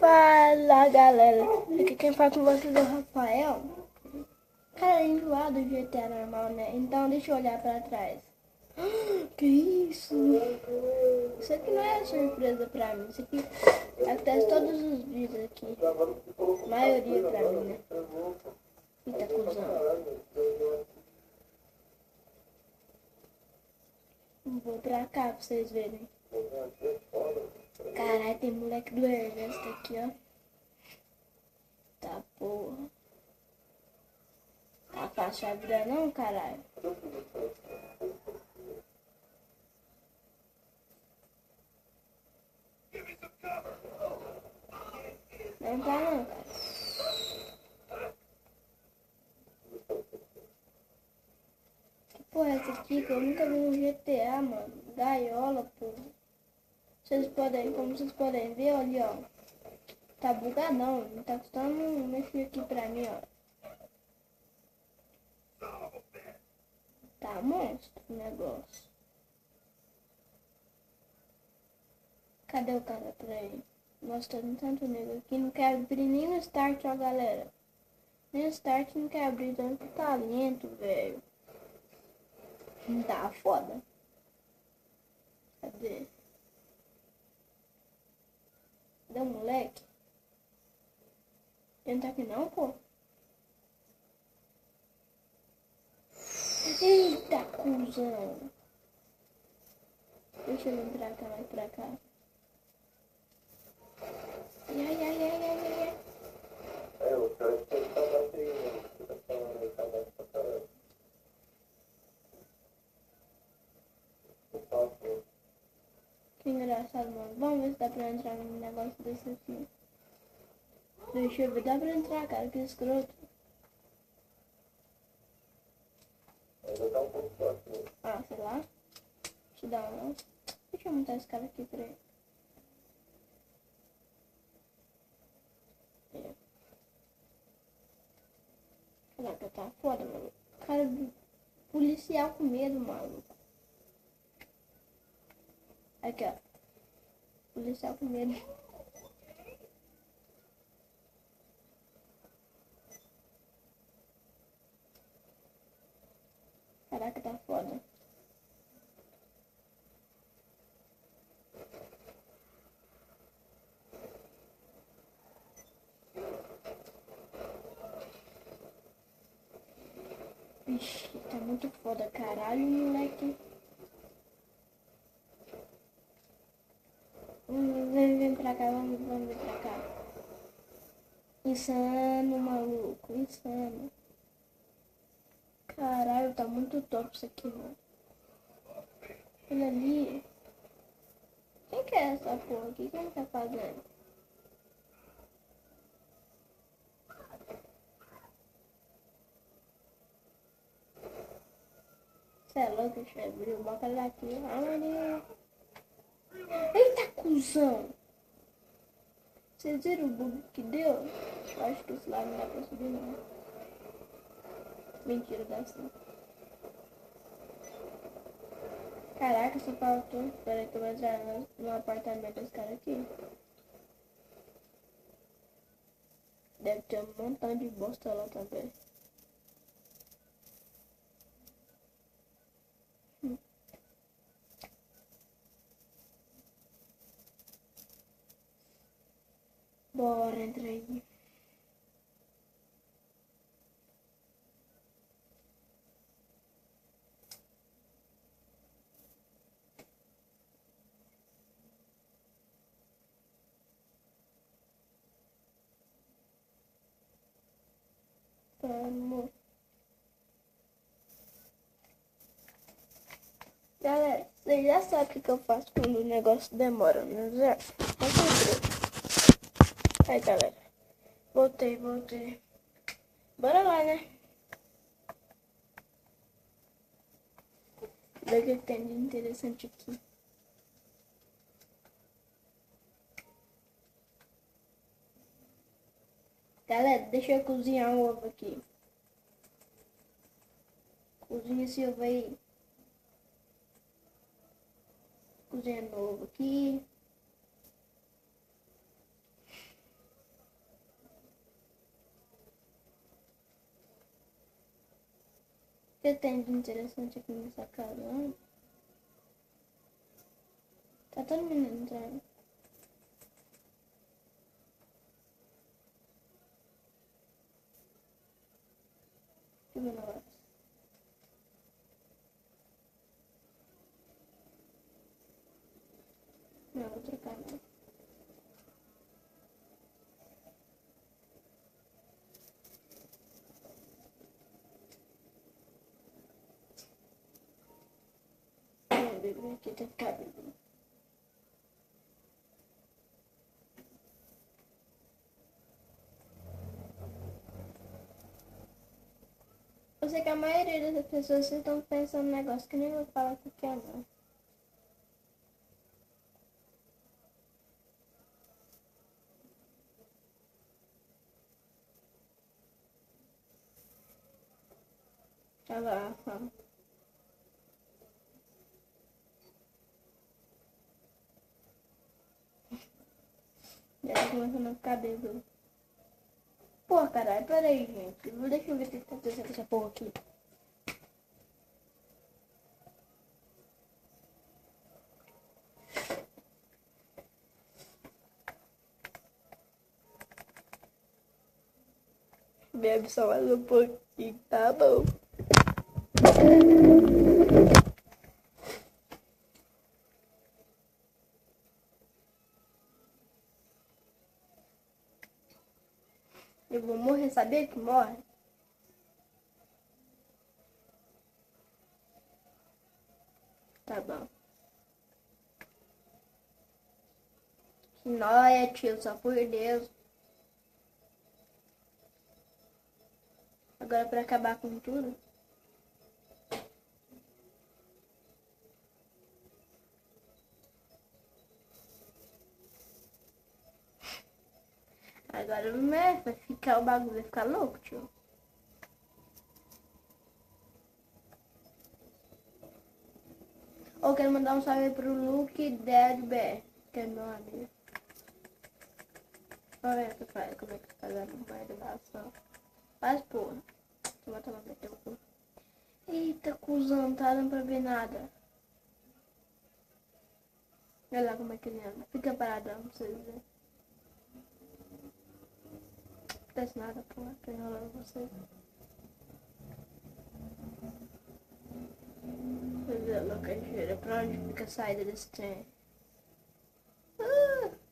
Fala galera, aqui quem fala com vocês é o Rafael. Cara, é enjoado do GTA normal, né? Então deixa eu olhar pra trás. Que isso? Isso aqui não é surpresa pra mim. Isso aqui acontece todos os dias aqui. A maioria pra mim, né? Eita, cuzão. Vou pra cá pra vocês verem. Caralho, tem moleque do exército aqui, ó. Tá porra. Tá fácil a vida não, caralho. Não tá não, cara. Que porra é essa aqui que eu nunca vi no GTA, mano? Gaiola, porra. Como vocês podem ver, olha, ó. Tá bugadão, não tá custando mexer aqui pra mim, ó. Tá monstro o negócio. Cadê o cara pra aí? Nossa, tô com tanto nego aqui, não quer abrir nem no start, ó, galera. Nem no start não quer abrir, tanto talento, velho. Não tá foda. Cadê? Cadê o moleque? Ele não tá aqui não, pô? Eita, cuzão. Deixa eu vir pra cá, mais pra cá. Ai, ai, ai, ai, ai, ai. O cara que tá batendo, você tá falando aí, tá batendo pra caralho. Que engraçado, mano. Vamos ver se dá pra entrar num negócio desse aqui. Deixa eu ver, dá pra entrar, cara, que escroto. Ainda tá um pouco forte, né? Ah, sei lá. Deixa eu dar uma. Deixa eu montar esse cara aqui pra ele. Caraca, tá foda, mano. Cara do policial com medo, maluco. Aqui, ó. Policial com medo. Caraca, tá foda. Vixe, tá muito foda, caralho, moleque. Vem pra cá, vamos vir pra cá. Insano, maluco, insano. Caralho, tá muito top isso aqui, mano. Olha ali. Quem que é essa porra aqui? Quem tá fazendo? Você é louco, deixa eu abrir o boca daqui. Ai, eita, cuzão! Vocês viram o bug que deu? Eu acho que esse lá não dá pra subir, não. Mentira, dá sim. Caraca, só faltou. Espera aí que eu vou entrar no apartamento desse cara aqui. Deve ter um montão de bosta lá também. Bora, entra aí. Vamos. Galera, vocês já sabem o que eu faço quando o negócio demora, né? Já. Aí, galera. Voltei. Bora lá, né? Ver o que tem de interessante aqui. Galera, deixa eu cozinhar um ovo aqui. Cozinha esse ovo aí. Cozinhando ovo aqui. que tem de interessante aqui nessa casa? Né? Tá todo mundo entrando. Que negócio. Não, vou trocar não. Vamos beber aqui, tem que ficar bebendo. Eu sei que a maioria das pessoas estão pensando no negócio que nem eu vou falar o que é não. Olha lá, ó. Já tá começando a ficar bêbado. Pô, caralho, peraí, gente. Deixa eu ver o que tá acontecendo com essa porra aqui. Bebe só mais um pouquinho, tá bom? Eu vou morrer, sabia que morre? Tá bom. Que nóia, tio, só por Deus. Agora pra acabar com tudo. Agora não é, vai ficar o bagulho, vai ficar louco, tio. Ou quero mandar um salve pro Luke Dead Bear, que é meu amigo. Olha aí como é que faz a animação. Faz porra. Vou botar uma teu cu. Eita, cuzão, não tá dando pra ver nada. Olha lá como é que ele anda. Fica paradão pra vocês verem. Não acontece nada, porra. Tô enrolando vocês. Deixa eu ver a louca, pra onde fica a saída desse trem?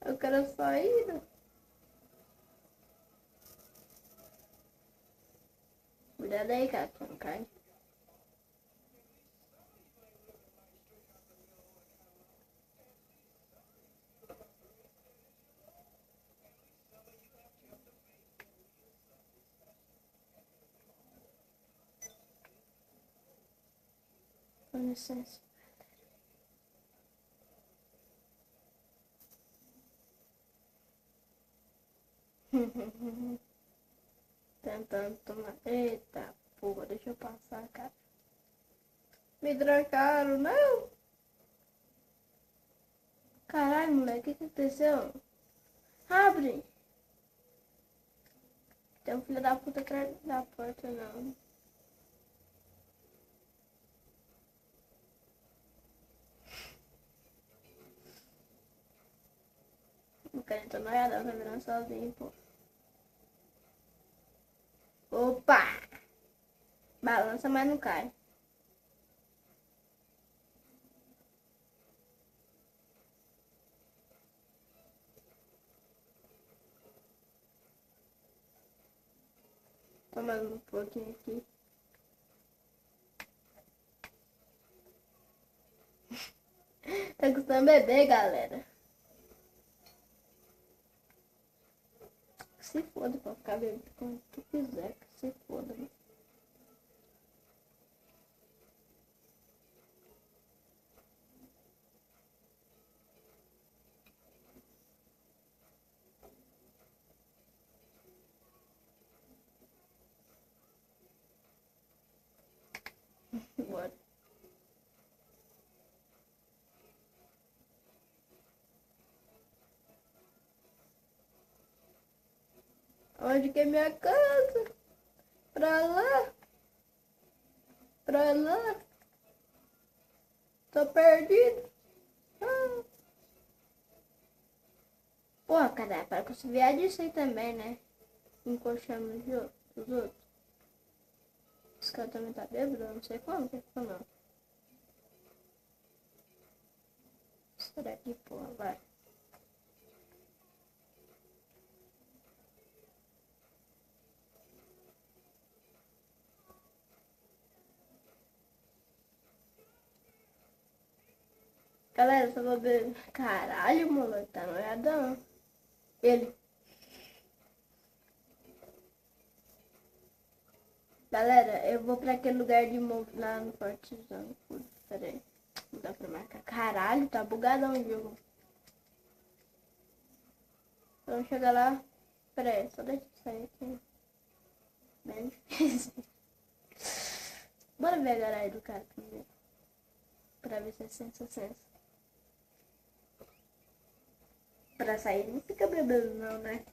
Eu quero a saída. Cuidado aí, cara, pra não cair. Com licença. Tentando tomar. Eita porra, deixa eu passar, cara. Me trancaram, não? Caralho, moleque, o que aconteceu? Abre! Tem um filho da puta atrás da porta, não. Não quero entrar noiada, tá virando sozinho, pô. Opa! Balança, mas não cai. Toma um pouquinho aqui. Tá custando beber, galera. Se foda, pra ficar bebendo como tu quiser. Que se foda, né? Bora. Onde que é minha casa? Pra lá? pra lá. Tô perdido. Porra, cara, para com esse viado disso aí também, né? Encoxando os outros. Esse cara também tá bêbado, eu não sei como que ficou não. Será que porra, vai? Galera, só vou ver. Caralho, moleque, tá noiadão. Ele. Galera, eu vou pra aquele lugar de monte lá no Partizano. Pera aí. Não dá pra marcar. Caralho, tá bugadão o jogo. Vamos chegar lá. Pera aí, só deixa eu sair aqui. Bem difícil. Bora ver a garagem do cara primeiro. Pra ver se é sensa. Pra sair não fica bebendo não, né?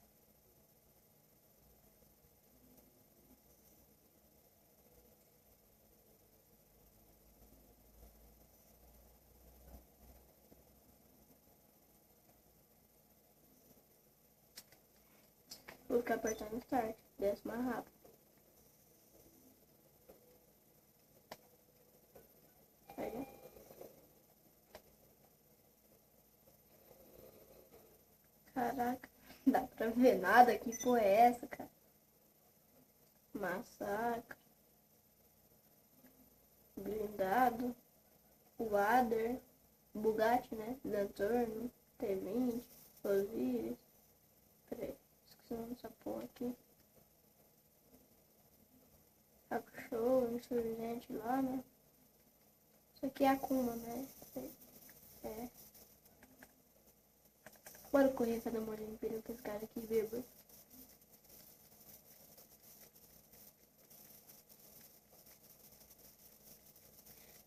Vou ficar apertando start. Desce mais rápido. Aí. Caraca, não dá pra ver nada. Que porra é essa, cara? Massacre. Blindado. Wader. Bugatti, né? Lanterno. T20. Osiris. Peraí. Esqueci o nome dessa porra aqui. Show, insurgente lá, né? Isso aqui é a Kuma, né? É. Bora correr cada molhinho pelo que esse cara aqui bêbado.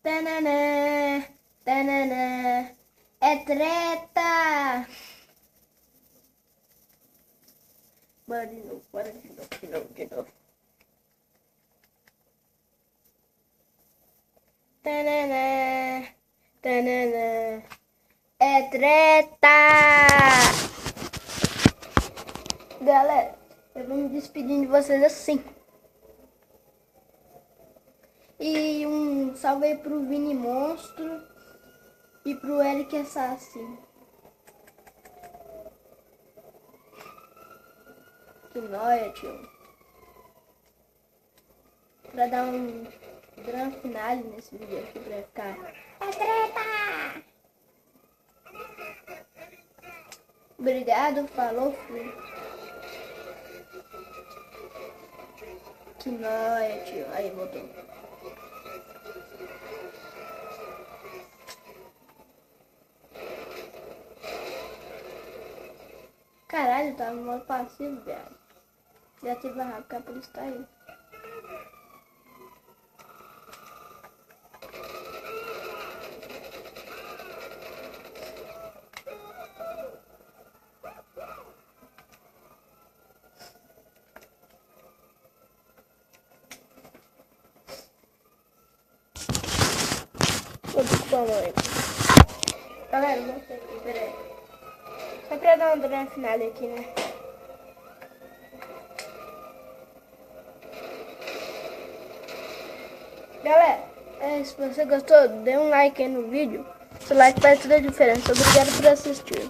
Tananã, tananã, é treta! Bora de novo. Tananã, tananã, é treta! Galera, eu vou me despedindo de vocês assim. E um salve aí pro Vini Monstro e pro Eric Assassin. Que nóia, tio. Pra dar um grande finale nesse vídeo aqui pra ficar. É treta! Obrigado, falou, fui. Que nóia, tio. Aí, voltou. Caralho, tava no modo passivo, viado. Já tive a rápido, por isso tá aí. Vou desculpar, mãe. Galera, não sei aqui, peraí. Só pra dar um grande final aqui, né? Galera, se você gostou, dê um like aí no vídeo. Seu like faz toda a diferença. Obrigado por assistir.